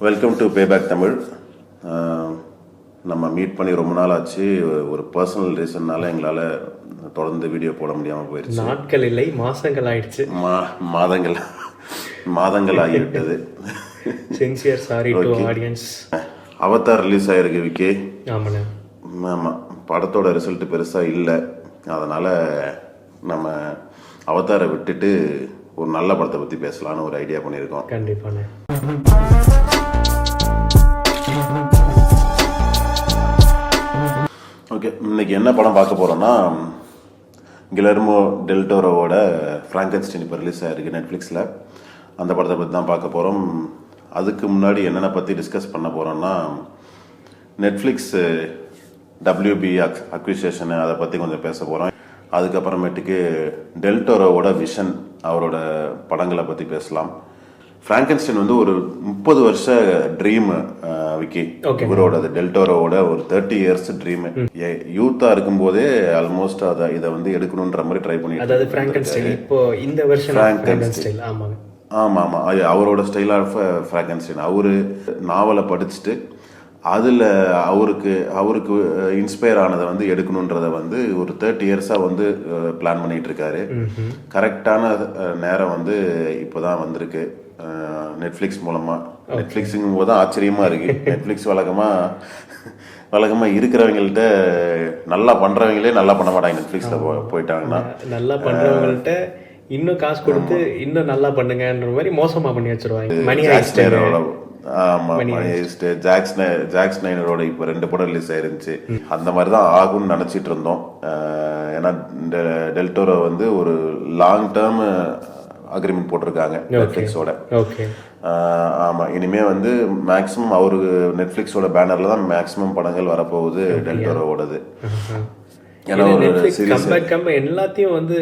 Welcome to பேபேக் Tamil. நம்ம meet பண்ணி ரொம்ப நாள் ஆச்சு. ஒரு பர்சனல் ரீசன்னால எங்களால் தொடர்ந்து வீடியோ போட முடியாமல் போயிடுச்சு. நாட்கள் இல்லை, மாதங்கள் ஆயிடுச்சு. மாதங்கள் ஆகிவிட்டது. Sincere sorry to audience. Avatar release ஆகிருக்கு விக்கி. ஆமாண்ணே. ஆமாம், படத்தோட ரிசல்ட் பெருசாக இல்லை. அதனால் நம்ம அவதாரை விட்டுட்டு ஒரு நல்ல படத்தை பற்றி பேசலான்னு ஒரு ஐடியா பண்ணியிருக்கோம். கண்டிப்பாண்ணே. ஓகே, இன்னைக்கு என்ன படம் பார்க்க போகிறோன்னா, கிலர்மோ டெல் டோரோவோட ஃப்ராங்கென்ஸ்டைன் இப்போ ரிலீஸ் ஆகிருக்கு நெட்ஃப்ளிக்ஸில். அந்த படத்தை பற்றி தான் பார்க்க போகிறோம். அதுக்கு முன்னாடி என்னென்ன பற்றி டிஸ்கஸ் பண்ண போகிறோன்னா, நெட்ஃப்ளிக்ஸ் WB அக்விசேஷனு அதை பற்றி கொஞ்சம் பேச போகிறோம். அதுக்கப்புறமேட்டுக்கு டெல் டோரோவோட விஷன், அவரோட படங்களை பற்றி பேசலாம். ஃப்ராங்கென்ஸ்டைன் வந்து ஒரு 30 வருஷ ட்ரீம் விக்கி. இவரோட டெல் டோரோவோட ஒரு 30 இயர்ஸ் ட்ரீம். யூத்தா இருக்கும் போதே ஆல்மோஸ்ட் இதை வந்து எடுக்கணுன்ற மாதிரி ட்ரை பண்ணிட்டு. ஆமா ஆமா, அவரோட ஸ்டைல் ஆஃப் ஃப்ராங்கென்ஸ்டைன். அவரு நாவலை படிச்சுட்டு அதில் அவருக்கு இன்ஸ்பயர் ஆனதை வந்து எடுக்கணுன்றதை வந்து ஒரு 30 இயர்ஸாக வந்து பிளான் பண்ணிட்டு இருக்காரு. கரெக்டான நேரம் வந்து இப்போதான் வந்திருக்கு நெட்ஃப்ளிக்ஸ் மூலமாக. நெட்ஃப்ளிக்ஸுங்கும் போது தான் ஆச்சரியமாக இருக்குது. நெட்ஃப்ளிக்ஸ் வழக்கமாக இருக்கிறவங்கள்ட்ட நல்லா பண்ணுறவங்களே நல்லா பண்ண மாட்டாங்க. நெட்ஃப்ளிக்ஸில் போயிட்டாங்கன்னா நல்லா பண்ணுறவங்கள்ட்ட இன்னும் காசு கொடுத்து இன்னும் நல்லா பண்ணுங்கன்ற மாதிரி மோசமாக பண்ணி வச்சிருவாங்க. ஜாக் ஸ்னைடரோட இப்போ 2 படம் ரிலீஸ் ஆயிருந்துச்சு. அந்த மாதிரி தான் ஆகும்னு நினச்சிட்டு இருந்தோம். ஏன்னா டெல் டோரோ வந்து ஒரு லாங் டேர்ம் அக்ரிமெண்ட் போட்டிருக்காங்க நெட்ஃப்ளிக்ஸோட. ஆமாம், இனிமே வந்து மேக்ஸிமம் அவரு நெட்ஃப்ளிக்ஸோட பேனர்ல தான் மேக்ஸிமம் படங்கள் வரப்போகுது டெல் டோரோவோடது. ஏன்னா எல்லாத்தையும் வந்து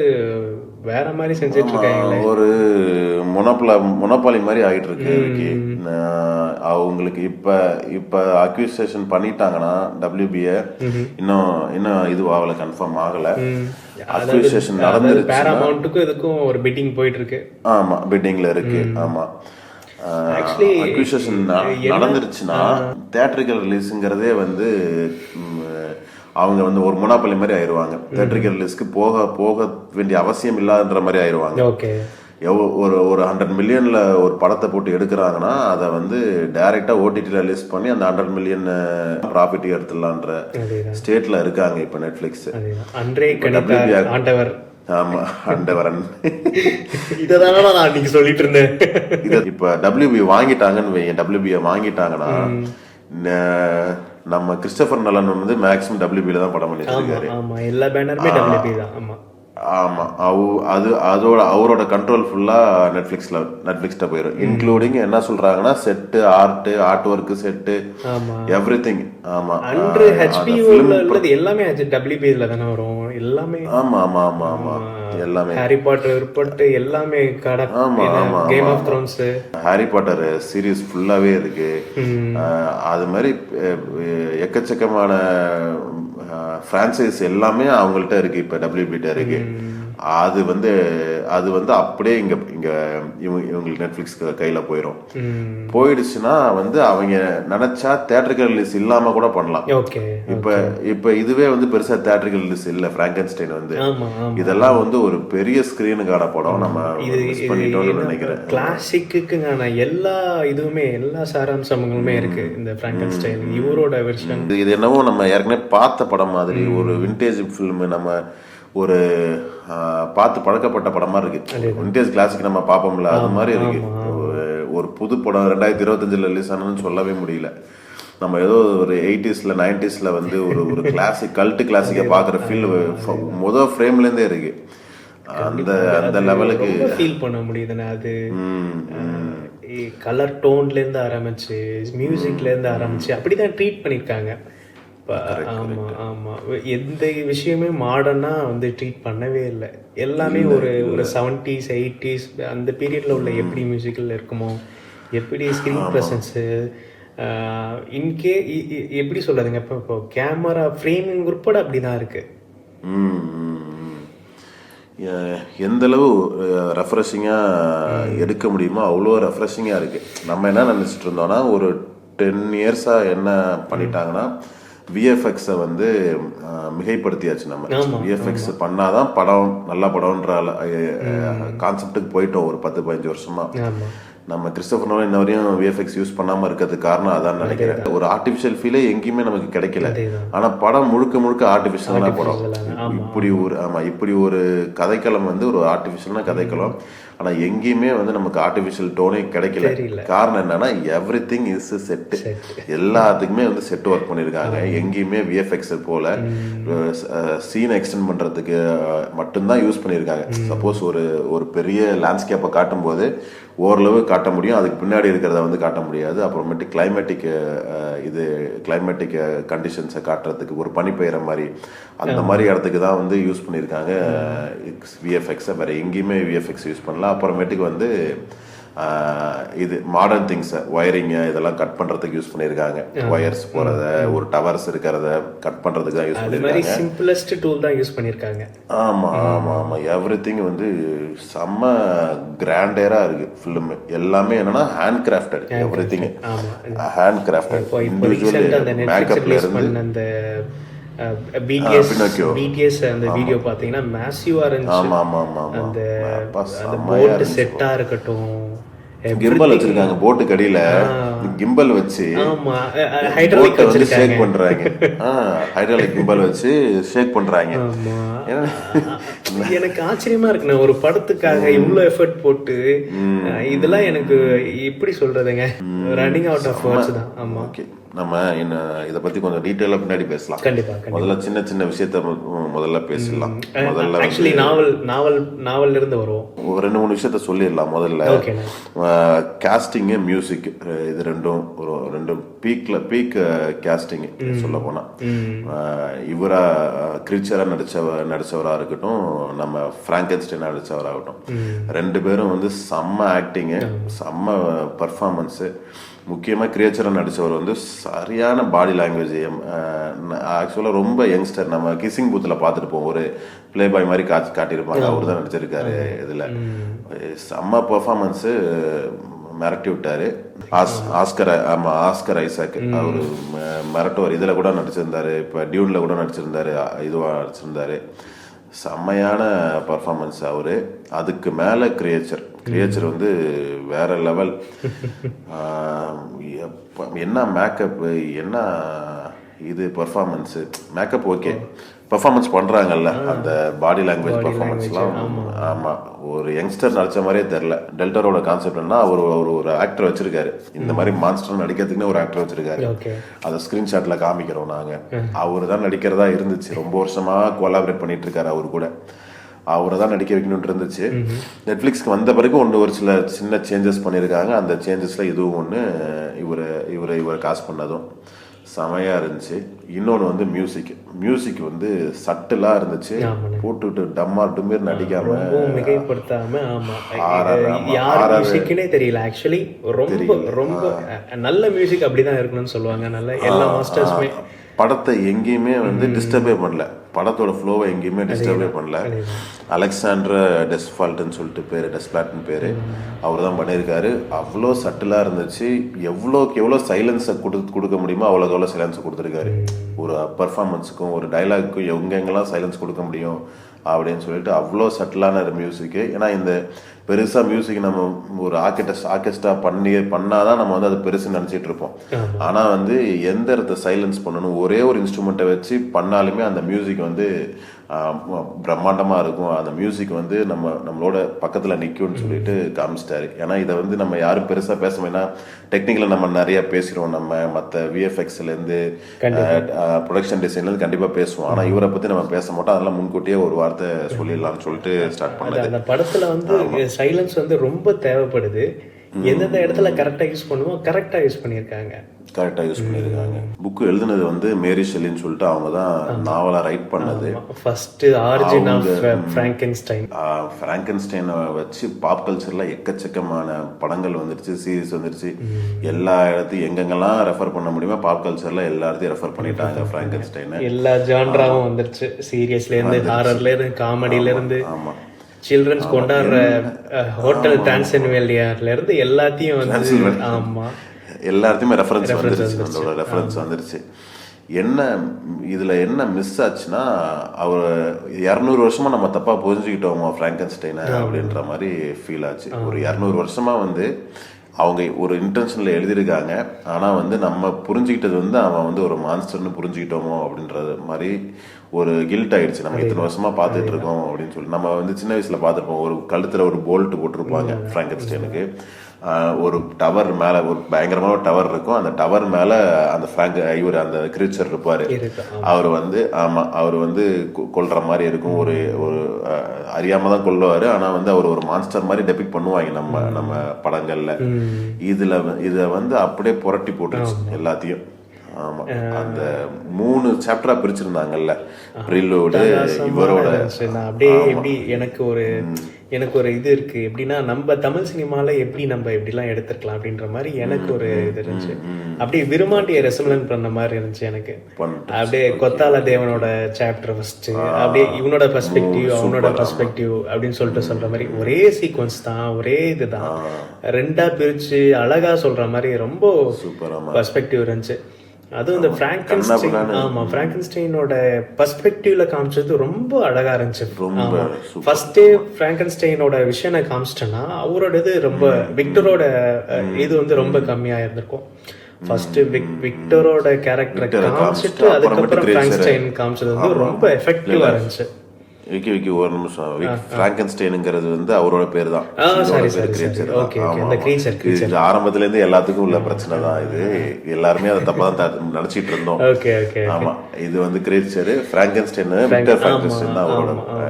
வேற மாதிரி செஞ்சுட்டு இருக்காங்க. ஒரு மொனோபாலி மாதிரி ஆகிட்டு இருக்கு. அவங்களுக்கு இப்ப அக்யூசேஷன் பண்ணிட்டாங்கன்னா WB இன்னும் இது ஆகல, கன்ஃபார்ம் ஆகல. அக்யூசேஷன் நடந்துருச்சு. இதுக்கும் ஒரு பிட்டிங் போயிட்டு இருக்கு. ஆமா, பிட்டிங்ல இருக்கு. ஆமா, அக்யூசேஷன் நடந்துருச்சுன்னா தியேட்டரிக்கல் ரிலீஸுங்கிறதே வந்து அவங்க வந்து ஒரு மொனோபாலி மாதிரி ஆயிடுவாங்க. தியேட்டரிக்கல் ரிலீஸ்க்கு போக வேண்டிய அவசியம் இல்லாதன்ற மாதிரி ஆயிடுவாங்க. ஒரு 100 மில்லியன்ல ஒரு படத்தை போட்டு எடுக்கிறாங்கன்னா அதை வந்து டைரக்டா OTTல ரிலீஸ் பண்ணி அந்த 100 மில்லியன் ப்ராஃபிட் எடுத்துடலான்ற ஸ்டேட்ல இருக்காங்க இப்ப நெட்ஃபிளிக்ஸ். ஆமா, ஆண்டவரன். இதான் நான் நீங்க சொல்லிட்டு இருந்தேன். இப்ப WB வாங்கிட்டாங்கன்னு, WB வாங்கிட்டாங்கன்னா நம்ம கிறிஸ்டோபர் நோலன் வந்து மேக்ஸிமம் WB தான் படம் பண்ணிட்டு இருக்காரு. ஆமா, எல்லா பேனருமே WB தான். ஆமா ஆமா, அவரோட கண்ட்ரோல் ஃபுல்லா நெட்ஃபிளிக்ஸ்ல போயிடும். இன்க்ளூடிங் என்ன சொல்றாங்கன்னா set, art work, set, everything. ஆமா, எல்லாமே WB-ல தான வரும் எல்லாமே. ஆமா ஆமா ஆமா ஆமா, எல்லாமே ஹாரி பாட்டர் எல்லாமே. ஆமா ஆமா, Game of Thrones, Harry Potter series ஃபுல்லாவே இருக்கு. அது மாதிரி எக்கச்சக்கமான பிரான்சைஸ் எல்லாமே அவங்கள்ட்ட இருக்கு. இப்ப WB இருக்கு. அது வந்து அப்படியே இங்க இவங்களுக்கு நெட்ஃபிளிக்ஸ் கையில போயிடுச்சுன்னா வந்து அவங்க நினைச்சா தியேட்டரிக்கல் ரிலீஸ் இல்லாம கூட பண்ணலாம். இப்ப இதுவே வந்து பெருசா தியேட்டரிக்கல் ரிலீஸ் இல்ல. ஃப்ராங்கென்ஸ்டைன் வந்து இதெல்லாம் வந்து ஒரு பெரிய ஸ்கிரீனுக்கான படம். நம்ம மிஸ் பண்ணிட்டோம்னு நினைக்கிறேன். கிளாசிக்குக்கான எல்லா இதுவுமே, எல்லா சாராம்சங்களுமே இருக்கு இந்த ஃப்ராங்கென்ஸ்டைன் இவரோட வெர்ஷன். இது என்னவோ நம்ம ஏற்கனவே பார்த்த படம் மாதிரி, ஒரு விண்டேஜ் ஃபிலிம், நம்ம ஒரு பார்த்து பழக்கப்பட்ட படமா இருக்கு. விண்டேஜ் கிளாசிக் நம்ம பார்ப்போம்ல, அது மாதிரி இருக்கு. ஒரு புது படம் 2025 ரிலீஸ் ஆனதுன்னு சொல்லவே முடியல. நம்ம ஏதோ ஒரு 80ஸ்ல 90ஸ்ல வந்து ஒரு கிளாசிக், கல்ட் கிளாசிக்கை பார்க்குற ஃபீல் முதல் ஃப்ரேம்ல இருந்தே இருக்கு. அந்த லெவலுக்கு ஃபீல் பண்ண முடியுதுன்னா அது கலர் டோன்ல இருந்து ஆரம்பிச்சு, மியூசிக்ல இருந்து ஆரம்பிச்சு அப்படிதான் ட்ரீட் பண்ணிருக்காங்க. ஆமா ஆமா, எந்த விஷயமே மாடர்னா வந்து ட்ரீட் பண்ணவே இல்லை. எல்லாமே ஒரு 70s 80s அந்த பீரியட்ல உள்ள எப்படி மியூசிக்கல் இருக்குமோ, எப்படி ஸ்கிரீன் ப்ரெசன்ஸு, இன்கே எப்படி சொல்றதுங்க, இப்போ கேமரா ஃப்ரேமிங் உட்பட அப்படிதான் இருக்கு. எந்த அளவு ரெஃப்ரெஷிங்காக எடுக்க முடியுமோ அவ்வளோ ரெஃப்ரெஷிங்காக இருக்குது. நம்ம என்ன நினச்சிட்டு இருந்தோம்னா ஒரு 10 இயர்ஸாக என்ன பண்ணிட்டாங்கன்னா விஎஃப்எக்ஸை வந்து மிகைப்படுத்தியாச்சு. நம்ம விஎஃப்எக்ஸ் பண்ணாதான் படம் நல்ல படம்ன்ற கான்செப்டுக்கு போயிட்டோம் ஒரு 10-15 வருஷமா. நம்ம கிறிஸ்டோபர் நோலன் இன்ன வரையும் விஎஃப்எக்ஸ் யூஸ் பண்ணாமல் இருக்கிறதுக்கு காரணம் அதான் நினைக்கிறேன். ஒரு ஆர்டிஃபிஷியல் ஃபீலே எங்கேயுமே நமக்கு கிடைக்கல. ஆனால் படம் முழுக்க ஆர்டிஃபிஷியலான படம். இப்படி ஒரு கதைக்களம் வந்து ஒரு ஆர்டிஃபிஷியலான கதைக்களம். ஆனால் எங்கேயுமே வந்து நமக்கு ஆர்டிஃபிஷியல் டோனே கிடைக்கல. காரணம் என்னன்னா எவ்ரி திங் இஸ் செட்டு. எல்லாத்துக்குமே வந்து செட் ஒர்க் பண்ணியிருக்காங்க. எங்கேயுமே விஎஃப்எக்ஸ் போல சீனை எக்ஸ்டெண்ட் பண்ணுறதுக்கு மட்டும்தான் யூஸ் பண்ணியிருக்காங்க. சப்போஸ் ஒரு பெரிய லேண்ட்ஸ்கேப்பை காட்டும் போது ஓரளவு காட்ட முடியும், அதுக்கு பின்னாடி இருக்கிறத வந்து காட்ட முடியாது. அப்புறமேட்டு கிளைமேட்டிக் கண்டிஷன்ஸை காட்டுறதுக்கு ஒரு பனி பெய்கிற மாதிரி அந்த மாதிரி இடத்துக்கு தான் வந்து யூஸ் பண்ணியிருக்காங்க விஎஃப்எக்ஸை. வேறு எங்கேயுமே விஎஃப்எக்ஸ் யூஸ் பண்ணலாம். அப்புறமேட்டுக்கு வந்து இது மாடர்ன் திங்ஸை ஒயரிங்கு இதெல்லாம் கட் பண்ணுறதுக்கு யூஸ் பண்ணியிருக்காங்க. ஒயர்ஸ் போகிறத ஒரு டவர்ஸ் இருக்கிறத கட் பண்ணுறதுக்கு தான் யூஸ் பண்ணியிருக்காங்க. சிம்பிளஸ்ட் டூல் தான் யூஸ் பண்ணியிருக்காங்க. ஆமாம் எவ்ரி திங் வந்து செம்ம கிராண்டராக இருக்குது ஃபிலிமு. எல்லாமே என்னன்னா handcrafted. Everything handcrafted. Individual மேக்கப்ல இருந்து பிடிஎஸ் அந்த வீடியோ பாத்தீங்கன்னா மேசிவா இருந்துச்சு. அந்த போட் செட்டா இருக்கட்டும், கிம்பல் வச்சிருக்காங்க. போட்டு கடியில கிம்பல் வச்சு ஹைட்ராலிக் வந்து ஷேக் பண்றாங்க. ஹைட்ராலிக் கிம்பல் வச்சு ஷேக் பண்றாங்க. எனக்கு ஆச்சரியமா இருக்குண்ணே, ஒரு படத்துக்காக இவ்வளவு எஃபர்ட் போட்டு இதெல்லாம் எனக்கு எப்படி சொல்றதுங்க, ரன்னிங் அவுட் ஆஃப் வேர்ட்ஸ் தான். ஆமா, ஓகே. நம்ம என்ன இதை பத்தி கொஞ்சம் டீட்டெயிலாக பின்னாடி பேசலாம். கண்டிப்பா. முதல்ல சின்ன விஷயத்த முதல்ல பேசலாம். முதல்ல ஆக்சுவலி நாவல்ல இருந்து வருவோம். ஒரு 2-3 விஷயத்த சொல்லிடலாம். முதல்ல காஸ்டிங்கு, மியூசிக், இது ரெண்டும் பீக் காஸ்டிங் சொல்ல போனா. இவரா கிரீச்சரா நடிச்சவரா இருக்கட்டும், நம்ம பிராங்கென்ஸ்டைனா நடிச்சவராகட்டும், 2 பேரும் வந்து செம்ம ஆக்டிங்கு, செம்ம பர்ஃபார்மன்ஸு. முக்கியமாக கிரியேச்சராக நடித்தவர் வந்து சரியான பாடி லாங்குவேஜ். ஆக்சுவலாக ரொம்ப யங்ஸ்டர். நம்ம கிசிங் பூத்தில் பார்த்துருப்போம், ஒரு பிளே பாய் மாதிரி காட்டியிருப்பாங்க. அவர் தான் நடிச்சிருக்காரு இதில். செம்ம பர்ஃபார்மன்ஸு, மிரட்டி விட்டார். ஆஸ்கர் ஐசாக் அவர் மிரட்டுவார். இதில் கூட நடிச்சிருந்தாரு, இப்போ டியூனில் கூட நடிச்சிருந்தாரு, இதுவாக நடிச்சிருந்தாரு. செம்மையான பர்ஃபார்மன்ஸ் அவரு. அதுக்கு மேலே கிரியேச்சர் வந்து வேற லெவல். என்ன மேக்கப்பு, என்ன இது பர்ஃபார்மன்ஸு. மேக்கப் ஓகே, பர்ஃபார்மன்ஸ் பண்ணுறாங்கல்ல, அந்த பாடி லாங்குவேஜ் பர்ஃபார்மன்ஸ்லாம். ஆமாம், ஒரு யங்ஸ்டர் நடித்த மாதிரியே தெரில. டெல்டரோட கான்செப்ட் என்ன, அவர் ஒரு ஆக்டர் வச்சிருக்காரு. இந்த மாதிரி மான்ஸ்டர் நடிக்கிறதுக்குன்னு ஒரு ஆக்டர் வச்சிருக்காரு. அதை ஸ்க்ரீன்ஷாட்டில் காமிக்கிறோம் நாங்கள். அவர் தான் நடிக்கிறதா இருந்துச்சு. ரொம்ப வருஷமாக கொலாபரேட் பண்ணிட்டு இருக்காரு அவர் கூட. அவரை தான் நடிக்க வைக்கணும்னு இருந்துச்சு. நெட்ஃப்ளிக்ஸ்க்கு வந்த பிறகு ஒரு சின்ன சேஞ்சஸ் பண்ணியிருக்காங்க. அந்த சேஞ்சஸில் இதுவும் ஒன்று. இவரை காசு பண்ணதும் செமையாக இருந்துச்சு. இன்னொன்று வந்து மியூசிக் வந்து சட்டிலாக இருந்துச்சு. போட்டுட்டு டம்மார் நடிக்காம மிகைப்படுத்தாம. தெரியல. ஆக்சுவலி ரொம்ப நல்ல மியூசிக் அப்படிதான் இருக்கணும்னு சொல்லுவாங்க. நல்ல எல்லா மாஸ்டர்ஸுமே படத்தை எங்கேயுமே வந்து டிஸ்டர்பே பண்ணல. படத்தோட ஃப்ளோவை எங்கேயுமே டிஸ்டர்பே பண்ணல. அலெக்சாண்டர் டெஸ்பிளாட்னு பேர், அவர் தான் பண்ணியிருக்காரு. அவ்வளோ சட்டிலாக இருந்துச்சு. எவ்வளோ சைலன்ஸை கொடுக்க முடியுமோ அவ்வளோ சைலன்ஸை கொடுத்துருக்காரு. ஒரு பர்ஃபார்மன்ஸுக்கும் ஒரு டைலாக்குக்கும் எங்கெங்கெல்லாம் சைலன்ஸ் கொடுக்க முடியும் அப்படின்னு சொல்லிட்டு அவ்வளோ சட்டிலான மியூசிக்கு. ஏன்னா இந்த பெருசாக மியூசிக் நம்ம ஒரு ஆர்கெஸ்ட்ரா பண்ணாதான் நம்ம வந்து அது பெருசு நினச்சிட்டு இருப்போம். ஆனால் வந்து எந்த இடத்த சைலன்ஸ் பண்ணணும், ஒரே ஒரு இன்ஸ்ட்ருமெண்ட்டை வச்சு பண்ணாலுமே அந்த மியூசிக் வந்து பிரம்மாண்டமாக இருக்கும். அந்த மியூசிக் வந்து நம்மளோட பக்கத்தில் நிற்கும்னு சொல்லிட்டு காமிச்சிட்டாரு. ஏன்னா இதை வந்து நம்ம யாரும் பெருசாக பேசணும்னா டெக்னிக்கலாக நம்ம நிறையா பேசிடுவோம். நம்ம மற்ற விஎஃப்எக்ஸ்லேருந்து ப்ரொடக்ஷன் டிசைன்லேருந்து கண்டிப்பாக பேசுவோம். ஆனால் இவரை பற்றி நம்ம பேச மாட்டோம். அதெல்லாம் முன்கூட்டியே ஒரு வார்த்தை சொல்லிடலாம்னு சொல்லிட்டு ஸ்டார்ட் பண்ணது. அந்த படத்தில் வந்து சைலன்ஸ் வந்து ரொம்ப தேவைப்படுது. எந்தெந்த இடத்துல கரெக்டாக யூஸ் பண்ணுவோம், கரெக்டாக யூஸ் பண்ணியிருக்காங்க. புக்கு எழுதுனது வந்து மேரி ஷெல்லின்னு சொல்லிட்டு அவங்க தான் நாவலா ரைட் பண்ணது. ஃபர்ஸ்ட் ஆரிஜின் ஆஃப் ஃப்ராங்கென்ஸ்டைனை வச்சு பாப் கல்ச்சர்ல எக்கச்சக்கமான படங்கள் வந்துருச்சு, சீரிஸ் வந்துருச்சு. எல்லா இடத்தையும் எங்கெங்கெல்லாம் ரெஃபர் பண்ண முடியுமோ பாப் கல்ச்சர்ல எல்லா இடத்தையும் ரெஃபர் பண்ணிட்டாங்க ஃப்ராங்கென்ஸ்டைனை. எல்லா ஜான்ராவும் வந்துருச்சு. சீரியஸ்ல இருந்து, ஹாரர்ல இருந்து, காமெடியில இருந்து. ஆமா, சில்ட்ரன்ஸ் கொண்டாடுற ஹோட்டல் டிரான்சில்வேனியால இருந்து எல்லாத்தையும் வந்து ஆமா எல்லாத்தையுமே ரெஃபரன்ஸ் வந்துருச்சு, அதோட ரெஃபரன்ஸ் வந்துருச்சு. என்ன இதில் என்ன மிஸ் ஆச்சுன்னா, அவர் 200 வருஷமா நம்ம தப்பாக புரிஞ்சுக்கிட்டோமோ ஃப்ராங்கன்ஸ்டைனை அப்படின்ற மாதிரி ஃபீல் ஆச்சு. ஒரு 200 வருஷமா வந்து அவங்க ஒரு இன்டென்ஷனில் எழுதியிருக்காங்க, ஆனால் வந்து நம்ம புரிஞ்சுக்கிட்டது வந்து அவன் வந்து ஒரு மான்ஸ்டர்னு புரிஞ்சுக்கிட்டோமோ அப்படின்றது மாதிரி ஒரு கில்ட் ஆயிடுச்சு. நம்ம இத்தனை வருஷமா பார்த்துட்டு இருக்கோம் அப்படின்னு சொல்லி நம்ம வந்து சின்ன வயசுல பார்த்துருப்போம். ஒரு கழுத்தில் ஒரு போல்ட் போட்டிருப்பாங்க ஃப்ராங்கன்ஸ்டைனுக்கு. ஒரு டவர் மேலே ஒரு பயங்கரமான டவர் இருக்கும். அந்த டவர் மேலே அந்த இவர் அந்த கிரீச்சர் இருப்பார். அவர் வந்து அவர் வந்து கொல்ற மாதிரி இருக்கும். ஒரு ஒரு அறியாம தான் கொல்லுவார். ஆனால் வந்து அவர் ஒரு மான்ஸ்டர் மாதிரி டெபிக் பண்ணுவாங்க நம்ம படங்கள்ல. இதை வந்து அப்படியே புரட்டி போட்டுருச்சு எல்லாத்தையும். ஆமா, அந்த 3 சாப்டரா பிரிச்சிருந்தாங்கல்ல, ப்ரிலூட் இவரோட. அப்படியே எப்படி எனக்கு ஒரு இது இருக்கு எப்படின்னா, நம்ம தமிழ் சினிமால எப்படி நம்ம எப்படிலாம் எடுத்துருக்கலாம் அப்படின்ற மாதிரி எனக்கு ஒரு இது இருந்துச்சு. அப்படியே விருமாண்டிய ரெசம்லன் பண்ண மாதிரி இருந்துச்சு எனக்கு. அப்படியே கொத்தால தேவனோட சாப்டர் ஃபர்ஸ்ட், அப்படியே இவனோட பெர்ஸ்பெக்டிவ் அவனோட பெர்ஸ்பெக்டிவ் அப்படின்னு சொல்ற மாதிரி ஒரே சீக்வன்ஸ் தான், ஒரே இதுதான், 2ஆ பிரிச்சு அழகா சொல்ற மாதிரி ரொம்ப பெர்ஸ்பெக்டிவ் இருந்துச்சு. அதுவும் இந்த ஃப்ராங்கன்ஸ்டைனோட பெர்ஸ்பெக்டிவ்ல காமிச்சது ரொம்ப அழகா இருந்துச்சு. ஃபர்ஸ்டே ஃப்ராங்கன்ஸ்டைனோட விஷயம் நான் காமிச்சிட்டேன்னா, அவரோட இது ரொம்ப விக்டரோட இது வந்து ரொம்ப கம்மியா இருந்திருக்கும். ஃபர்ஸ்ட் விக்டரோட கேரக்டரை காமிச்சிட்டு அதுக்கப்புறம் ஃப்ராங்கன்ஸ்டைன் காமிச்சது வந்து ரொம்ப எஃபெக்டிவா இருந்துச்சு. விக்கி ஒரு நிமிஷம். ஃப்ராங்கன்ஸ்டைனுங்கிறது வந்து அவரோட பேர் தான். ஆரம்பத்துல இருந்து எல்லாத்துக்கும் உள்ள பிரச்சனை தான் இது. எல்லாருமே அதை தப்பா தான் நினைச்சிட்டு இருந்தோம். ஆமா, இது வந்து கிரேச்சர் ஃப்ராங்கன்ஸ்டைன், விக்டர் ஃப்ராங்கன்ஸ்டைன் தான்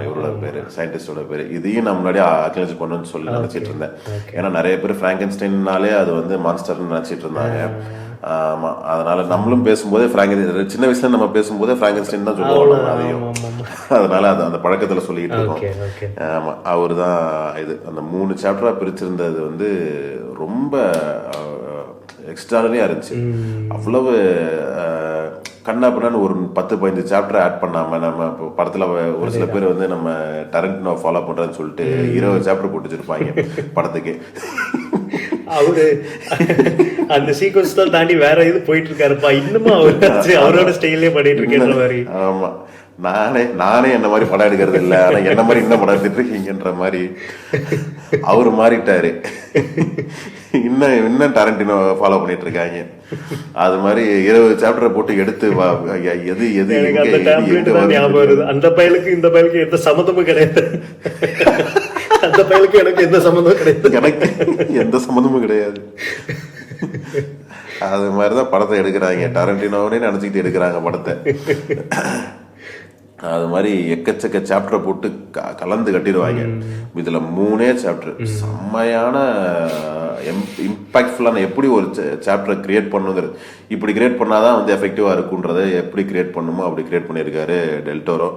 இவரோட பேரு, சயின்டிஸ்டோட பேரு. இதையும் நான் முன்னாடி அக்னாலஜ் பண்ணணும்னு சொல்லி நினைச்சிட்டு இருந்தேன். ஏன்னா நிறைய பேர் ஃப்ராங்கன்ஸ்டைன்னாலே அது வந்து மான்ஸ்டர்னு நினைச்சிட்டு இருந்தாங்க. ஆமா, அதனால நம்மளும் பேசும்போதே சின்ன வயசுல நம்ம பேசும்போதே ஃப்ராங்கன்ஸ்டைன் தான் சொல்லுவோம் அதையும். அதனால அது அந்த பழக்கத்துல சொல்லிட்டு இருக்கோம். ஆமா, அவரு தான் இது. அந்த 3 சாப்டரா பிரிச்சிருந்தது வந்து ரொம்ப எக்ஸ்ட்ராடனரியா இருந்துச்சு. அவ்வளவு கண்ணாப்பின்னு ஒரு 10-15 சாப்டர் ஆட் பண்ணாம, நம்ம படத்துல ஒரு சில பேர் வந்து நம்ம டரண்டினோ ஃபாலோ பண்றேன்னு சொல்லிட்டு 20 சாப்டர் போட்டு வச்சிருப்பாங்க படத்துக்கு. அவரு அந்த சீக்வன்ஸ் தான் தாண்டி வேற இது போயிட்டு இருக்காருப்பா, இன்னுமா அவரோட ஸ்டைல்லே பண்ணிட்டு இருக்கேன்ற மாதிரி. ஆமா, நானே என்ன மாதிரி படம் எடுக்கிறது இல்லை, ஆனா என்ன மாதிரி இன்னும் படம் எடுத்துட்டு இருக்கீங்கன்ற மாதிரி அவரு மாறிட்டாரு. இன்னும் டரண்டினோ ஃபாலோ பண்ணிட்டு இருக்காங்க. அது மாதிரி 20 சாப்டரை போட்டு எடுத்து எது அந்த பயலுக்கு இந்த பயலுக்கு எந்த சம்மந்தமும் கிடையாது. அந்த பயலுக்கு எனக்கு எந்த சம்மந்தமும் கிடையாது. எனக்கு எந்த சம்மந்தமும் கிடையாது. அது மாதிரிதான் படத்தை எடுக்கிறாங்க. டரண்டினோனே நினைச்சுக்கிட்டு எடுக்கிறாங்க படத்தை. அது மாதிரி எக்கச்சக்க சாப்டரை போட்டு கலந்து கட்டிடுவாங்க. இதுல 3 சாப்டர் செம்மையான இம்பாக்ட்ஃபுல்லான. எப்படி ஒரு சாப்டரை கிரியேட் பண்ணுங்கிறது, இப்படி கிரியேட் பண்ணாதான் வந்து எஃபெக்டிவா இருக்குன்றதை எப்படி கிரியேட் பண்ணுமோ அப்படி கிரியேட் பண்ணியிருக்காரு del டோரோ.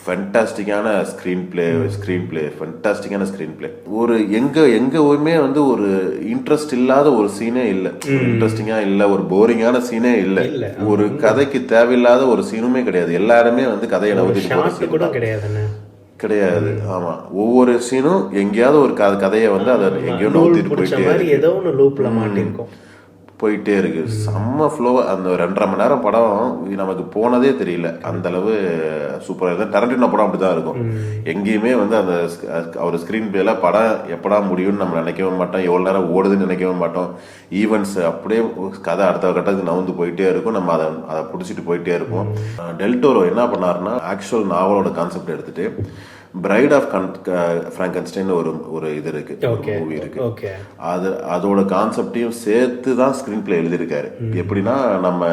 ஃபென்டாஸ்டிக்கான screen play ஃபென்டாஸ்டிக்கான screen play. ஒரு எங்கேயுமே வந்து ஒரு இன்ட்ரெஸ்ட் இல்லாத ஒரு சீனே இல்லை, இன்ட்ரெஸ்டிங்கா இல்லை, ஒரு போரிங்கான சீனே இல்லை, ஒரு கதைக்கு தேவையில்லாத ஒரு சீனுமே கிடையாது. எல்லாருமே வந்து கதையை நவுத்திட்டு கிடையாது. ஆமா, ஒவ்வொரு சீனும் எங்கேயாவது ஒரு கதையை வந்து அதை எங்கேயோ நவுத்திட்டு போயிட்டே இருக்கு. செம்ம ஃப்ளோவா. அந்த 2.5 மணி நேரம் படம் நமக்கு போனதே தெரியல, அந்த அளவு சூப்பரா இருக்கு. டரண்டினோ படம் அப்படிதான் இருக்கும். எங்கேயுமே வந்து அந்த அவர் ஸ்கிரீன் பிளேல படம் எப்படா முடியும்னு நம்ம நினைக்கவே மாட்டோம், எவ்வளவு நேரம் ஓடுதுன்னு நினைக்கவே மாட்டோம். ஈவெண்ட்ஸ் அப்படியே கதை அடுத்த கட்டத்துக்கு நவுந்து போயிட்டே இருக்கும். நம்ம அதை பிடிச்சிட்டு போயிட்டே இருப்போம். டெல் டோரோ என்ன பண்ணாருன்னா, ஆக்சுவல் நாவலோட கான்செப்ட் எடுத்துட்டு பிரைட் ஆஃப் ஃப்ராங்கன்ஸ்டைன் ஒரு இது இருக்கு, மூவி இருக்கு. அதோட கான்செப்டையும் சேர்த்து தான் ஸ்கிரீன் பிளே எழுதியிருக்காரு. எப்படின்னா, நம்ம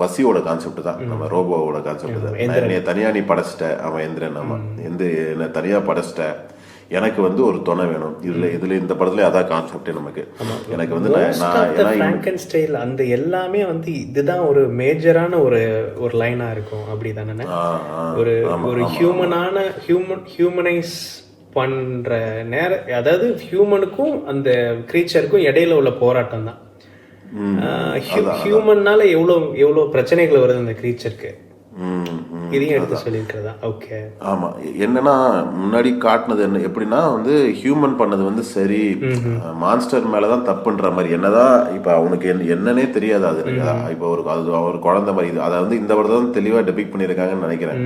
வசியோட கான்செப்ட் தான், நம்ம ரோபோவோட கான்செப்ட் தான். என்னைய தனியா நீ படைச்சிட்ட, அவன் எந்திரன், நம்ம என்ன தனியா படைச்சிட்ட, எனக்கு வந்து ஒரு துணை வேணும். இதுல இந்த படத்துல அதான் கான்செப்ட் நமக்கு. எனக்கு வந்து ஃப்ராங்கன்ஸ்டைன் அந்த எல்லாமே வந்து இதுதான் ஒரு மேஜரான ஒரு லைனா இருக்கும். அப்படிதானே? ஒரு ஹியூமனைஸ் பண்ற நேரம், அதாவது ஹியூமனுக்கும் அந்த கிரீச்சருக்கும் இடையில உள்ள போராட்டம் தான். ஹியூமன்னால எவ்வளவு பிரச்சனைகள் வருது அந்த கிரீச்சருக்கு. இதையும் எடுத்து சொல்லியிருக்கிறதா? ஓகே. ஆமா, என்னன்னா முன்னாடி காட்டினது என்ன எப்படின்னா வந்து ஹியூமன் பண்ணது வந்து சரி, மான்ஸ்டர் மேலதான் தப்புன்ற மாதிரி. என்னதான் இப்ப அவனுக்கு என்னன்னே தெரியாது. அது இப்ப ஒரு குழந்தை மாதிரி இது அதை வந்து இந்த படத்தை தான் தெளிவா டெபிக் பண்ணியிருக்காங்கன்னு நினைக்கிறேன்.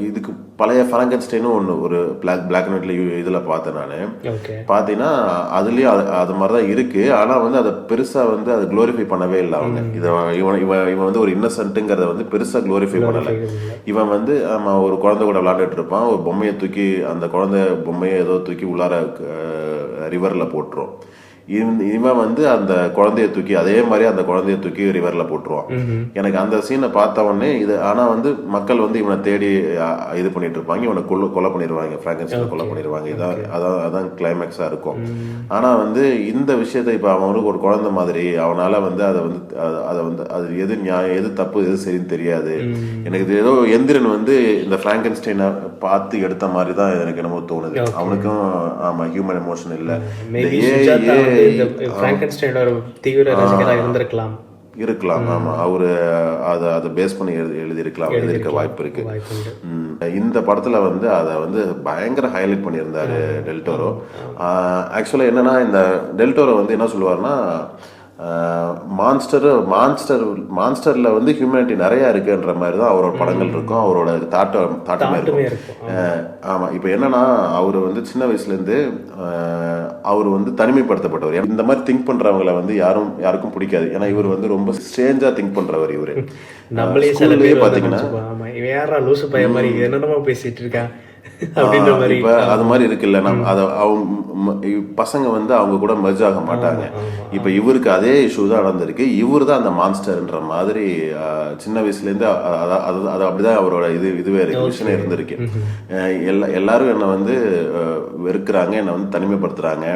இதுக்கு பழைய ஃப்ராங்கன்ஸ்டைனும் ஒன்று ஒரு பிளாக் அண்ட் ஒயிட்ல இதுல பார்த்தேன் நான். பார்த்தீங்கன்னா அதுலயும் அது மாதிரிதான் இருக்கு. ஆனா வந்து அதை பெருசா வந்து அதை குளோரிஃபை பண்ணவே இல்லை அவங்க. இவன் வந்து ஒரு இன்னசென்ட்டுங்கிறத வந்து பெருசா குளோரிஃபை பண்ணல. இவன் வந்து ஒரு குழந்தை கூட விளையாண்டுட்டு இருப்பான். ஒரு பொம்மையை தூக்கி அந்த குழந்தை பொம்மையை ஏதோ தூக்கி உள்ளார ரிவர்ல போட்டுரும். இவன் வந்து அந்த குழந்தைய தூக்கி அதே மாதிரி அந்த குழந்தைய தூக்கி ரிவர்ல போட்டுருவான். எனக்கு அந்த சீனை பார்த்த உடனே இது ஆனா வந்து மக்கள் வந்து இவனை தேடி இது பண்ணிட்டு இருப்பாங்க. இவனை கொலை பண்ணிடுவாங்க, பிராங்கன்ஸ்டைனை கொலை பண்ணிடுவாங்க. அதான் கிளைமேக்ஸா இருக்கும். ஆனா வந்து இந்த விஷயத்த இப்ப அவனுக்கு ஒரு குழந்தை மாதிரி அவனால வந்து அதை வந்து அது எது நியாயம் எது தப்பு எது சரின்னு தெரியாது. எனக்கு இது ஏதோ எந்திரன் வந்து இந்த பிராங்கன்ஸ்டைனை பார்த்து எடுத்த மாதிரி தான் எனக்கு என்னமோ தோணுது. அவனுக்கும் ஆமா ஹியூமன் எமோஷன் இல்ல. இருக்கலாம். ஆமா, அவரு அதை பேஸ் பண்ணி எழுதியிருக்க வாய்ப்பு இருக்கு. இந்த படத்துல வந்து அதை வந்து பயங்கர ஹைலைட் பண்ணியிருந்தாரு டெல் டோரோ. ஆக்சுவலா என்னன்னா இந்த டெல் டோரோ வந்து என்ன சொல்லுவாருன்னா மான்ஸ்டர்ல வந்து ஹியூமனிட்டி நிறைய இருக்குன்ற மாதிரி தான் அவரோட படங்கள் இருக்கும். அவரோட தாட்டமே இருக்கும். ஆமா, இப்ப என்னன்னா அவரு வந்து சின்ன வயசுல இருந்து அவர் வந்து தனிமைப்படுத்தப்பட்டவர். இந்த மாதிரி திங்க் பண்றவங்களை வந்து யாருக்கும் பிடிக்காது. ஏன்னா இவர் வந்து ரொம்ப ஸ்ட்ரேஞ்சா திங்க் பண்றவர். இவரு நம்மளே சில பேர் பாத்தீங்கன்னா யாரா லூசு பைய மாதிரி என்னென்னமோ பேசிட்டு இருக்கான் அப்படின்ற மாதிரி இப்ப அது மாதிரி இருக்குல்ல. பசங்க வந்து அவங்க கூட மெர்ஜ் ஆக மாட்டாங்க. இப்ப இவருக்கு அதே இஷ்யூ தான் நடந்திருக்கு. இவரு தான் அந்த மான்ஸ்டர்ன்ற மாதிரி சின்ன வயசுல இருந்து அது அப்படிதான் அவரோட இதுவே இருக்கு, விஷயம் இருந்திருக்கு. எல்லாரும் என்னை வந்து வெறுக்கிறாங்க, என்னை வந்து தனிமைப்படுத்துறாங்க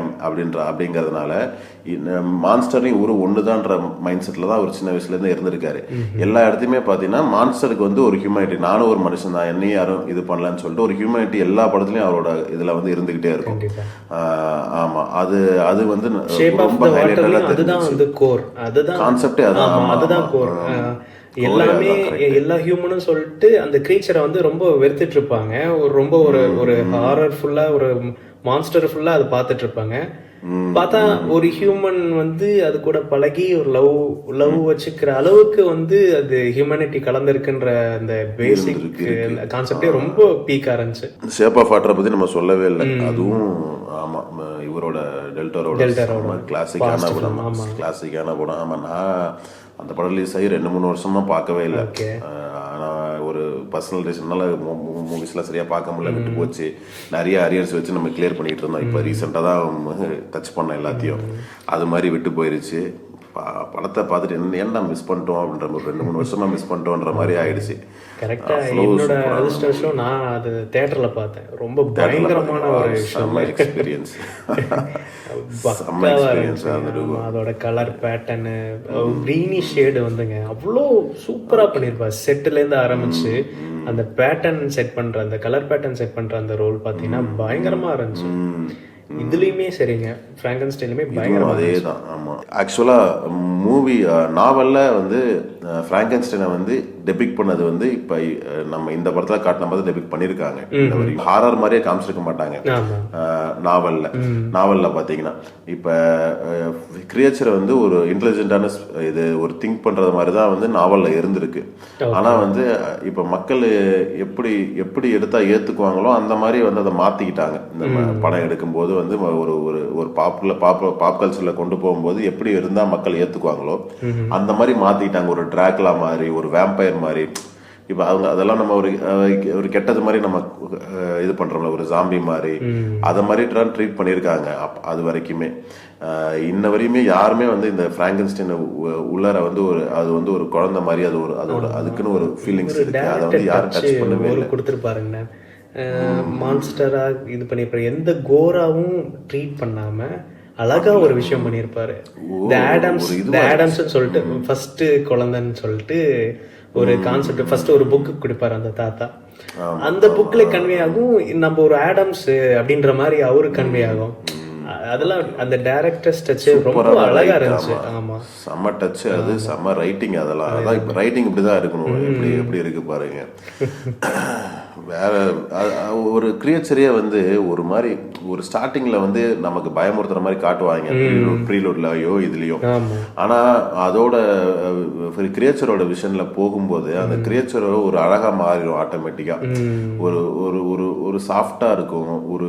அப்படிங்கறதுனால மான்ஸ்டரையும் இவரு ஒண்ணுதான்ற மைண்ட் செட்ல தான் அவர் சின்ன வயசுல இருந்து இருந்திருக்காரு. எல்லா இடத்தையுமே பாத்தீங்கன்னா மான்ஸ்டருக்கு வந்து ஒரு ஹியூமனிட்டி, நானும் ஒரு மனுஷன் தான், என்னையும் யாரும் இது பண்ணலன்னு சொல்லிட்டு ஒரு ஹியூமனிட்டி எல்லா படத்துலயும் அவரோட இதுல வந்து இருந்துகிட்டே இருக்கும். ஆமா, அது வந்து ரொம்ப ஹைலைட்டா கான்செப்டே அதுதான் கோர். எல்லாமே எல்லா ஹியூமனும் சொல்லிட்டு அந்த கிரீச்சரை வந்து ரொம்ப வெறுத்துட்டு இருப்பாங்க. ரொம்ப ஒரு ஹாரர் ஃபுல்லா ஒரு மான்ஸ்டர் ஃபுல்லா அதை பார்த்துட்டு இருப்பாங்க. பார்த்தா ஒரு ஹியூமன் வந்து அது கூட பழகி ஒரு லவ் வச்சுக்கிற அளவுக்கு வந்து அது ஹியூமனிட்டி கலந்துருக்குன்ற அந்த பேசிக் கான்செப்டே ரொம்ப பீக்கா இருந்துச்சு. ஷேப் ஆஃப் வாட்டரை பத்தி நம்ம சொல்லவே இல்லை. அதுவும் ஆமா, இவரோட டெல் டோரோட கிளாசிக்கான படம். ஆமா, நான் அந்த படம் ரிலீஸ் ஆகி 2-3 வருஷமா பார்க்கவே இல்லை. ஆனால் ஒரு பர்சனல் ரீசன்னால மூவிஸ்லாம் சரியா பார்க்க முடியல, விட்டு போச்சு. நிறைய அரியர்ஸ் வச்சு நம்ம கிளியர் பண்ணிட்டு இருந்தோம். இப்போ ரீசெண்டாக தான் டச் பண்ண எல்லாத்தையும். அது மாதிரி விட்டு போயிருச்சு. படத்தை பார்த்துட்டு ஏன்டா மிஸ் பண்ணிட்டோம் அப்படின்ற ஒரு 2-3 வருஷமா மிஸ் பண்ணிட்டோன்ற மாதிரி ஆயிடுச்சு. கரெக்டா என்னோட அதிர்ஷ்டம் நான் அது தியேட்டர்ல பார்த்தேன். ரொம்ப பயங்கரமான ஒரு எக்ஸ்பீரியன்ஸ். அதோட கலர் பேட்டர்னு கிரீனி ஷேடு வந்துங்க அவ்வளோ சூப்பரா பண்ணிருப்பாரு. செட்டுல இருந்து ஆரம்பிச்சு அந்த பேட்டர்ன் செட் பண்ற அந்த கலர் பேட்டர்ன் செட் பண்ற அந்த ரோல் பாத்தீங்கன்னா பயங்கரமா இருந்துச்சு. இதுலயுமே சரிங்க, பிராங்கன்ஸ்டைன்லயுமே பயங்கரமா அதே தான். ஆமா, ஆக்சுவலா மூவி நாவல்ல வந்து பிராங்கன்ஸ்டைனை வந்து டெபிக் பண்ணது வந்து இப்ப நம்ம இந்த படத்துல காட்டின மாதிரி டெபிக் பண்ணிருக்காங்க. ஹாரர் மாதிரியே காமிச்சிருக்க மாட்டாங்க நாவல்ல பாத்தீங்கன்னா. இப்ப கிரியேச்சரை வந்து ஒரு இன்டெலிஜென்டான இது ஒரு திங்க் பண்றது மாதிரிதான் வந்து நாவல்ல இருந்திருக்கு. ஆனா வந்து இப்ப மக்கள் எப்படி எடுத்தா ஏத்துக்குவாங்களோ அந்த மாதிரி வந்து அதை மாத்திக்கிட்டாங்க. இந்த படம் எடுக்கும் போது வந்து ஒரு பாப் கல்ச்சர்ல கொண்டு போகும்போது எப்படி இருந்தா மக்கள் ஏத்துக்குவாங்களோ அந்த மாதிரி மாத்திக்கிட்டாங்க. ஒரு டிராகுலா மாதிரி, ஒரு வேம்பயர் மாதிரி. இப்ப அவங்க அதெல்லாம் நம்ம ஒரு கெட்டது மாதிரி நம்ம இது பண்றோம்ல, ஒரு ஜாம்பி மாதிரி, அத மாதிரி ட்ரீட் பண்ணிருக்காங்க. அது வரைக்குமே இன்ன வரையுமே யாருமே வந்து இந்த பிராங்கன்ஸ்டைன் உள்ளார வந்து அது வந்து ஒரு குழந்தை மாதிரி அதோட அதுக்குன்னு ஒரு ஃபீலிங்ஸ் இருக்கு. அதை வந்து யாரும் டச் பண்ணவே இல்லை. கொடுத்துருப்பாருங்க மான்ஸ்டரா இது பண்ணிருப்பாரு. எந்த கோராவும் ட்ரீட் பண்ணாம அழகா ஒரு விஷயம் பண்ணிருப்பாரு. ஆடம்ஸ் சொல்லிட்டு ஃபர்ஸ்ட் குழந்தைன்னு சொல்லிட்டு ஒரு கான்செப்ட் ஃபர்ஸ்ட் ஒரு புக்கு கொடுப்பாரு அந்த தாத்தா. அந்த புக்ல கன்வே ஆகும் நம்ம ஒரு ஆடம்ஸ் அப்படின்ற மாதிரி அவரு கன்வே ஆகும். அதெல்லாம் அந்த டைரக்டர்ஸ் டச் ரொம்ப அழகா இருந்துச்சு. ஆமா, செம்ம டச், அது செம்ம ரைட்டிங். அதெல்லாம் அதான் இப்போ ரைட்டிங் இப்படிதான் இருக்கணும். எப்படி இருக்கு பாருங்க. வேற ஒரு கிரியேச்சரே வந்து ஒரு மாதிரி ஒரு ஸ்டார்டிங்ல வந்து நமக்கு பயமுறுத்துற மாதிரி காட்டுவாங்க ப்ரீலோட்லயோ இதுலயோ. ஆனா அதோட கிரியேச்சரோட விஷன்ல போகும்போது அந்த கிரியேச்சர் ஒரு அழகா மாறிடும் ஆட்டோமேட்டிக்கா. ஒரு ஒரு ஒரு ஒரு சாஃப்டா இருக்கும். ஒரு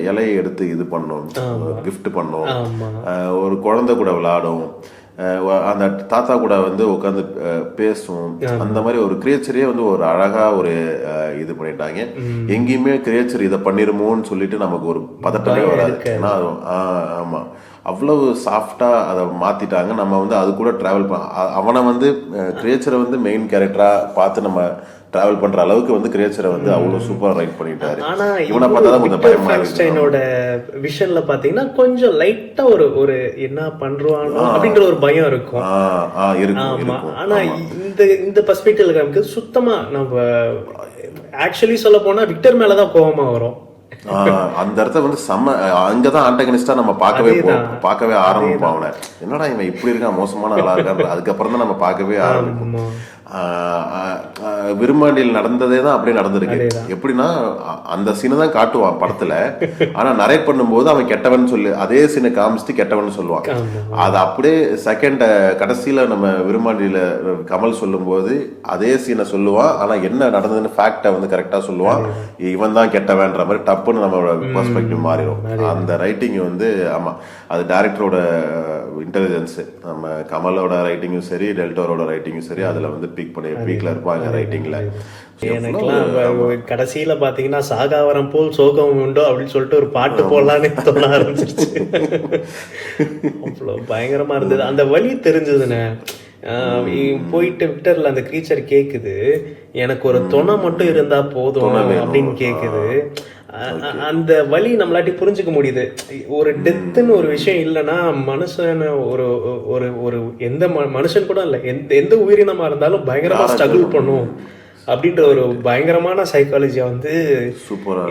இலையை எடுத்து இது பண்ணும், கிஃப்ட் பண்ணும். ஒரு குழந்தை கூட விளையாடும், அந்த தாத்தா கூட வந்து உட்காந்து பேசும். அந்த மாதிரி ஒரு கிரியேச்சரே வந்து ஒரு அழகா ஒரு இது பண்ணிட்டாங்க. எங்கேயுமே கிரியேச்சர் இதை பண்ணிருமோன்னு சொல்லிட்டு நமக்கு ஒரு பதட்டமே வராது. ஏன்னா ஆமா, அவ்வளவு சாஃப்டா அதை மாத்திட்டாங்க. நம்ம வந்து அது கூட டிராவல் அவனை வந்து கிரியேச்சரை வந்து மெயின் கேரக்டரா பார்த்து நம்ம டிராவல் பண்ற அளவுக்கு வந்து கிரியேச்சரை வந்து அவ்வளவு சூப்பரா ரைட் பண்ணிட்டாரு. ஆனா இவனை பார்த்தா கொஞ்சம் பயமா ஃபிராங்கென்ஸ்டைனோட விஷன்ல பாத்தீங்கன்னா கொஞ்சம் லைட்டா ஒரு என்ன பண்றானோ அப்படின்ற ஒரு பயம் இருக்கும். ஆனா இந்த பெர்ஸ்பெக்டிவ்ல நமக்கு சுத்தமா நம்ம ஆக்சுவலி சொல்ல போனா விக்டர் மேலதான் கோவமா வரும். அந்த இடத்த வந்து அங்கதான் ஆண்டகனிஸ்டா நம்ம பார்க்கவே ஆரம்பிப்போம். அவனை என்னடா இவன் இப்படி இருக்கான், மோசமான ஆளா இருக்கான். அதுக்கப்புறம் தான் நம்ம பார்க்கவே ஆரம்பிப்போம். விரும்மாண்டியில் நடந்ததே தான் அப்படியே நடந்திருக்கு. எப்படின்னா அந்த சீனை தான் காட்டுவான் படத்துல, ஆனா நரேட் பண்ணும்போது அவன் கெட்டவன் சொல்லி அதே சீனை காமிச்சிட்டு கெட்டவன் சொல்லுவான். அது அப்படியே செகண்ட் கடைசியில நம்ம விரும்மாண்டியில கமல் சொல்லும் போது அதே சீனை சொல்லுவான். ஆனா என்ன நடந்ததுன்னு ஃபேக்டை வந்து கரெக்டா சொல்லுவான். இவன் தான் கெட்டவன்ற மாதிரி டப்புன்னு நம்மளோட பெர்ஸ்பெக்டிவ் மாறிடும். அந்த ரைட்டிங் வந்து ஆமா, அது டைரக்டரோட இன்டெலிஜென்ஸ். நம்ம கமலோட ரைட்டிங்கும் சரி, டெல்டோரோட ரைட்டிங்கும் சரி, அதுல வந்து பீக்ல இருப்பாங்க ரைட்டிங்ல. எனக்குலாம் கடைசியில பாத்தீங்கன்னா சாகாவரம் போல் சோகம் உண்டோ அப்படின்னு சொல்லிட்டு ஒரு பாட்டு போடலான்னு தோண ஆரம்பிச்சிருச்சு. அவ்வளோ பயங்கரமா இருந்தது. அந்த வழி தெரிஞ்சதுன்னு போயிட்டு விக்டர்ல அந்த கிரீச்சர் கேக்குது, எனக்கு ஒரு துணை மட்டும் இருந்தா போதும் அப்படின்னு கேக்குது. அந்த வழி நம்மளாட்டி புரிஞ்சுக்க முடியுது. ஒரு டெத்துன்னு ஒரு விஷயம் இல்லைன்னா மனுஷன் ஒரு ஒரு ஒரு எந்த மனுஷன் கூட இல்லை, எந்த உயிரினமா இருந்தாலும் பயங்கரமா ஸ்ட்ரகிள் பண்ணும் அப்படின்ற ஒரு பயங்கரமான சைக்காலஜியா வந்து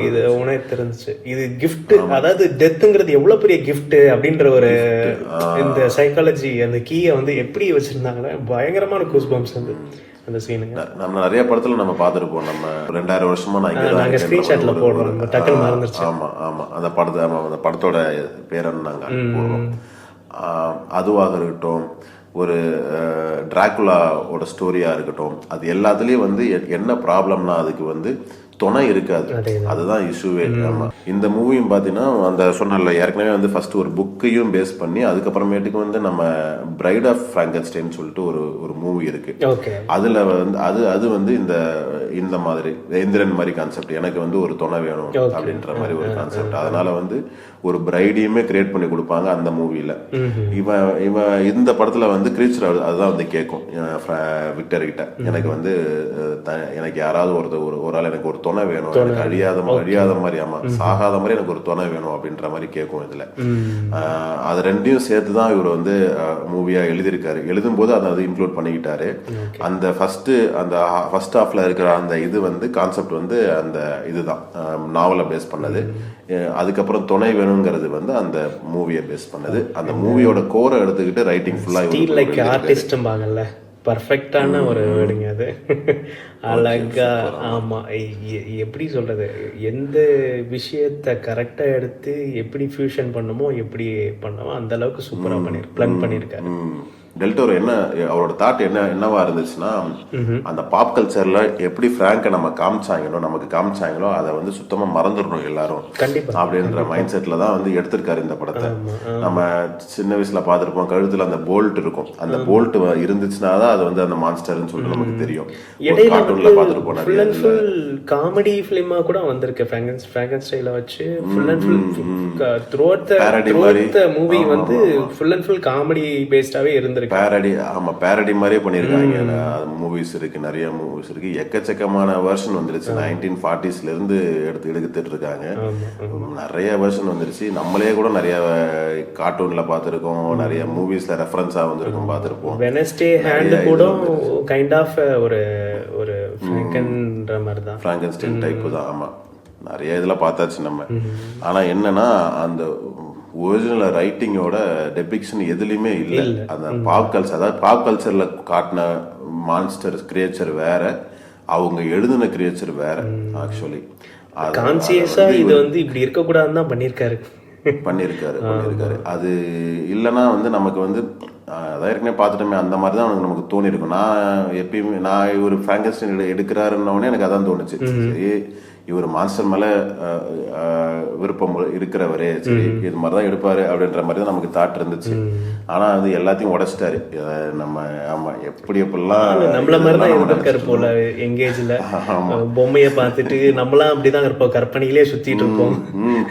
இது உணர்த்து இருந்துச்சு. இது கிஃப்ட், அதாவது டெத்துங்கிறது எவ்வளவு பெரிய கிஃப்ட் அப்படின்ற ஒரு இந்த சைக்காலஜி அந்த கீயை வந்து எப்படி வச்சிருந்தாங்கன்னா பயங்கரமான கூஸ்பம்ஸ் வந்து அந்த சீனுங்க. நம்ம நிறைய படத்துல நம்ம பார்த்துருப்போம். நம்ம 2000 வருஷமா நாங்க ஸ்கிரீன்ஷாட்ல போடுறோம், டக்குன்னு மறந்துருச்சு. ஆமா ஆமா, அந்த படத்தோட பேரன் நாங்க போடுறோம். அதுவாக இருக்கட்டும், ஒரு டிராகுலாவோட ஸ்டோரியா இருக்கட்டும், அது எல்லாத்துலயும் வந்து என்ன ப்ராப்ளம்னா அதுக்கு வந்து துணை இருக்காது. அதுதான் இஷ்யூவே. ஆமா, இந்த மூவியும் பாத்தீங்கன்னா அந்த சொன்னல ஏற்கனவே வந்து ஃபர்ஸ்ட் ஒரு புக்கையும் பேஸ் பண்ணி அதுக்கப்புறமேட்டுக்கு வந்து நம்ம பிரைட் ஆஃப் பிராங்கென்ஸ்டைன் சொல்லிட்டு ஒரு மூவி இருக்கு. அதுல வந்து அது வந்து இந்த மாதிரி இந்திரன் மாதிரி கான்செப்ட், எனக்கு வந்து ஒரு துணை வேணும் அப்படின்ற மாதிரி ஒரு கான்செப்ட். அதனால வந்து ஒரு பிரைடையுமே கிரியேட் பண்ணி கொடுப்பாங்க அந்த மூவில. இவன் இந்த படத்துல வந்து கிரீச்சர் அதுதான் வந்து கேட்கும் விக்டர் கிட்ட, எனக்கு வந்து எனக்கு யாராவது ஒரு ஆள் எனக்கு ஒரு துணை வேணும், எனக்கு அழியாத மாதிரி, ஆமா சாகாத மாதிரி எனக்கு ஒரு துணை வேணும் அப்படின்ற மாதிரி கேட்கும். இதுல அது ரெண்டையும் சேர்த்துதான் இவர் வந்து மூவியா எழுதியிருக்காரு. எழுதும் போது அதை இன்க்ளூட் பண்ணிக்கிட்டாரு. அந்த ஃபர்ஸ்ட் ஹாஃப்ல இருக்கிற அந்த இது வந்து கான்செப்ட் வந்து அந்த இதுதான் நாவலை பேஸ் பண்ணது. அதுக்கப்புறம் துணை வேணுங்கிறது வந்து அந்த மூவியை பேஸ் பண்ணது. அந்த மூவியோட கோரை எடுத்துக்கிட்டு ரைட்டிங் ஃபுல்லா ஆர்டிஸ்ட்பாங்கல்ல, பர்ஃபெக்டான ஒரு வேர்டுங்க அது. அழகா ஆமா, எப்படி சொல்றது, எந்த விஷயத்த கரெக்டா எடுத்து எப்படி ஃபியூஷன் பண்ணுமோ எப்படி பண்ணமோ அந்த அளவுக்கு சூப்பரா பிளான் பண்ணிருக்காரு. டெல்டோரோ என்ன அவரோட தாட் என்னவா இருந்துச்சுன்னா, அந்த பாப் கல்ச்சர்ல எப்படி பிராங்கை நமக்கு காமிச்சாங்களோ அதை வந்து சுத்தமா மறந்துடணும் எல்லாரும் அப்படின்ற மைண்ட் செட்ல தான் வந்து எடுத்திருக்காரு இந்த படத்தை. நம்ம சின்ன வயசுல பார்த்திருப்போம், கழுத்துல அந்த போல்ட் இருக்கும். அந்த போல்ட் இருந்துச்சுன்னா தான் அது வந்து அந்த மான்ஸ்டர்னு சொல்லிட்டு நமக்கு தெரியும். கார்ட்டூன்ல பார்த்திருப்போம். காமெடி பிலிமா கூட வந்திருக்கு பிராங்கென்ஸ்டைனை வச்சு. Full and full throughout the movie வந்து ஃபுல் அண்ட் ஃபுல் காமெடி பேஸ்டாவே இருந்திருக்கு. பேரடி மாதிரியே பண்ணிருக்காங்க. மூவிஸ் இருக்கு, நிறைய மூவிஸ் இருக்கு, எக்கச்சக்கமான வெர்ஷன் வந்துருச்சு. 1940s இருந்து எடுத்துட்டு இருக்காங்க. நிறைய வெர்ஷன் வந்துருச்சு. நம்மளே கூட நிறைய கார்ட்டூன்ல பார்த்திருக்கோம், நிறைய மூவிஸ்ல ரெஃபரன்ஸா வந்திருக்கும் பார்த்திருப்போம். வெனஸ்டே ஹேண்ட் கூட கைண்ட் ஆஃப் ஒரு பிராங்கென்ஸ்டைன் டைப் தான். ஆமா, நிறைய இதுல பார்த்தாச்சு நம்ம. ஆனா என்னன்னா அந்த ஒரிஜினல் ரைட்டிங்கோட டெபிக்ஷன் எதுலையுமே இல்லை. அந்த பாப் கல்ச்சர், அதாவது பாப் கல்ச்சர்ல காட்டின மான்ஸ்டர் கிரியேச்சர் வேற, அவங்க எழுதின கிரியேச்சர் வேற. ஆக்சுவலி கான்சியஸா இது வந்து இப்படி இருக்கக்கூடாதுன்னு தான் பண்ணியிருக்காரு. அது இல்லைன்னா வந்து நமக்கு வந்து அதான் ஏற்கனவே பார்த்துட்டோமே, அந்த மாதிரி தான் நமக்கு தோணி இருக்கும். நான் எப்பயுமே இவர் ஃப்ராங்கன்ஸ்டைன் எடுக்கிறாருன்னொடனே எனக்கு அதான் தோணுச்சு. சரி, இவர் மான்ஸ்டர் மேலே விருப்பம் இருக்கிறவரே, சரி இது மாதிரி தான் எடுப்பாரு அப்படின்ற மாதிரி தான் நமக்கு தாட் இருந்துச்சு. ஆனால் வந்து எல்லாத்தையும் உடைச்சிட்டாரு. நம்ம ஆமாம், எப்படிலாம் நம்மள மாதிரி தான் இருந்திருக்காரு போல. எங்கேஜ்ல பொம்மையை பார்த்துட்டு நம்மளாம் அப்படிதான் இருப்போம், கற்பனையிலே சுத்திட்டு இருப்போம்.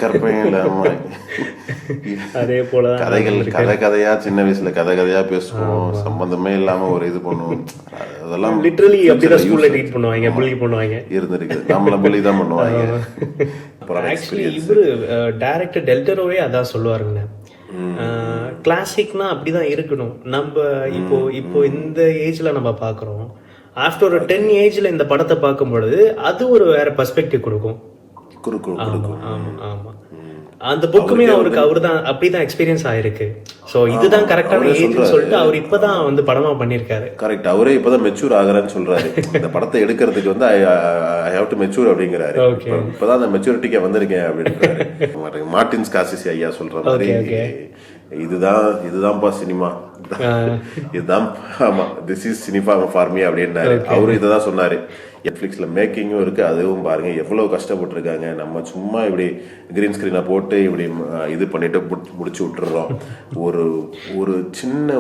கற்பனையில் அதே போல கதையா சின்ன வயசுல கதையா பேசுவோம், சம்பந்தமே இல்லாம ஒரு இது பண்ணுவோம். அதெல்லாம் லிட்டரலி அப்படிதான் ஸ்கூல்ல ட்ரீட் பண்ணுவாங்க, புள்ளி பண்ணுவாங்க. இருந்திருக்கு, நம்மள புள்ளி தான் பண்ணுவாங்க. ஆக்சுவலி இவரு டைரக்டர் டெல்டரோவே அதான் சொல்லுவாருங்க, கிளாசிக்னா அப்படிதான் இருக்கணும். நம்ம இப்போ இந்த ஏஜ்ல நம்ம பாக்குறோம், ஆஃப்டர் ஒரு 10 ஏஜ்ல இந்த படத்தை பார்க்கும் பொழுது அது ஒரு வேற பெர்ஸ்பெக்டிவ் கொடுக்கும். ஆமா, அந்த புக்குமே அவர்தான் அப்படிதான் எக்ஸ்பீரியன்ஸ் ஆயிருக்கு. சோ இதுதான் கரெக்டான ஏஜ்னு சொல்லிட்டு அவர் இப்பதான் வந்து படமா பண்ணிருக்காரு. கரெக்ட், அவரே இப்பதான் மெச்சூர் ஆகுறான்னு சொல்றாரு. இந்த படத்தை எடுக்கிறதுக்கு வந்து ஐ ஹேவ் டு மெச்சூர் அப்படிங்கிறாரு. இப்பதான் அந்த மெச்சூரிட்டிக்கு வந்திருக்கேன் அப்படின்னு மார்டின் ஸ்கார்சிசி ஐயா சொல்ற மாதிரி, இதுதான்ப்பா சினிமா, இதுதான் ஆமா, this is cinema for me அப்படின்னாரு. அவரும் இதை தான் சொன்னாரு. நெட்ஃப்ளிக்ஸ்ல மேக்கிங்கும் இருக்கு, அதுவும் பாருங்க எவ்வளவு கஷ்டப்பட்டுருக்காங்க. நம்ம சும்மா இப்படி கிரீன் ஸ்கிரீனை போட்டு இப்படி இது பண்ணிட்டு முடிச்சு விட்டுறோம். ஒரு சின்ன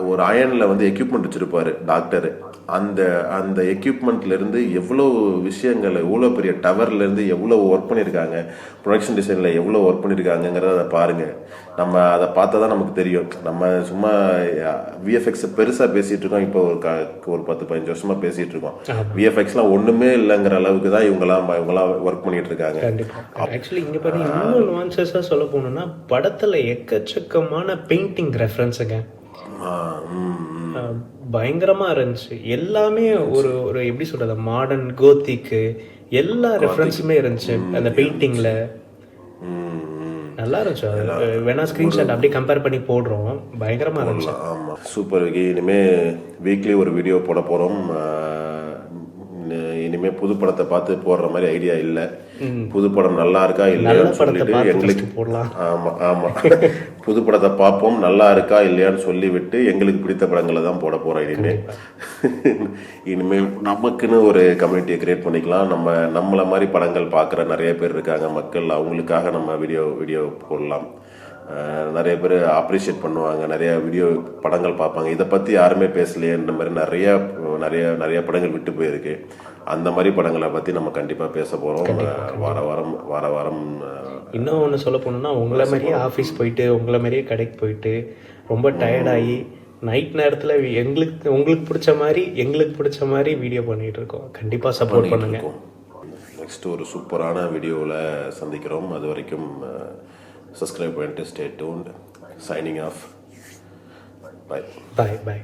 ஒரு அயன்ல வந்து எக்யூப்மெண்ட் வச்சிருப்பாரு டாக்டர். அந்த எக்யூப்மெண்ட்ல இருந்து எவ்வளவு விஷயங்கள், எவ்வளோ பெரிய டவர்ல இருந்து எவ்வளவு ஒர்க் பண்ணியிருக்காங்க, ப்ரொடக்ஷன் டிசைன்ல எவ்வளவு ஒர்க் பண்ணியிருக்காங்கிறத அதை பாருங்க. நம்ம அதை பார்த்தா தான் நமக்கு தெரியும். நம்ம சும்மா விஎஃப்எக்ஸ் பெருசா பேசிட்டு இருக்கோம், இப்போ ஒரு 10-15 வருஷமா பேசிட்டு இருக்கோம். விஎஃப்எக்ஸ்லாம் ஒண்ணுமே இல்லைங்கிற அளவுக்கு தான் இவங்கெல்லாம் ஒர்க் பண்ணிட்டு இருக்காங்க. ஆக்சுவலி இங்க பாருங்க, இன்னும் nuances-ஆ சொல்ல போனோம்னா படத்துல எக்கச்சக்கமான பெயிண்டிங் ரெஃபரன்ஸுங்க பயங்கரமா இருந்துச்சு. எல்லாமே ஒரு எப்படி சொல்றது, மாடர்ன் கோத்திக்கு எல்லா ரெஃபரன்ஸுமே இருந்துச்சு அந்த பெயிண்டிங்ல. நல்லா இருந்துச்சு. வேணா ஸ்கிரீன்ஷாட் அப்படியே கம்பேர் பண்ணி போடுறோம், பயங்கரமா இருந்துச்சு. ஆமா, சூப்பர் விக்கி. இனிமே வீக்லி ஒரு வீடியோ போட போறோம். இனிமே புது படத்தை பார்த்து போடுற மாதிரி ஐடியா இல்ல. புது படம் நல்லா இருக்கா இல்லையான்னு சொல்லிட்டு எங்களுக்கு போடலாம். ஆமா புது படத்தை பார்ப்போம், நல்லா இருக்கா இல்லையான்னு சொல்லிவிட்டு எங்களுக்கு பிடித்த படங்களை தான் போட போறோம். இனிமேல் நமக்குன்னு ஒரு கம்யூனிட்டியை கிரியேட் பண்ணிக்கலாம். நம்மள மாதிரி படங்கள் பார்க்குற நிறைய பேர் இருக்காங்க மக்கள், அவங்களுக்காக நம்ம வீடியோ போடலாம். நிறைய பேர் அப்ரிஷியேட் பண்ணுவாங்க, நிறைய வீடியோ படங்கள் பார்ப்பாங்க. இதை பற்றி யாருமே பேசலையேன்ற மாதிரி நிறைய படங்கள் விட்டு போயிருக்கு. அந்த மாதிரி படங்களை பற்றி நம்ம கண்டிப்பாக பேச போகிறோம். வார வாரம் இன்னும் ஒன்று சொல்ல போனோம்னா, உங்களை மாதிரியே ஆஃபீஸ் போயிட்டு, உங்களை மாதிரியே கடைக்கு போயிட்டு ரொம்ப டயர்டாகி நைட் நேரத்தில் உங்களுக்கு பிடிச்ச மாதிரி எங்களுக்கு பிடிச்ச மாதிரி வீடியோ பண்ணிகிட்டு இருக்கோம். கண்டிப்பாக சப்போர்ட் பண்ணுங்க. நெக்ஸ்ட் ஒரு சூப்பரான வீடியோவில் சந்திக்கிறோம். அது வரைக்கும் subscribe and stay tuned. Signing off. Bye. Bye.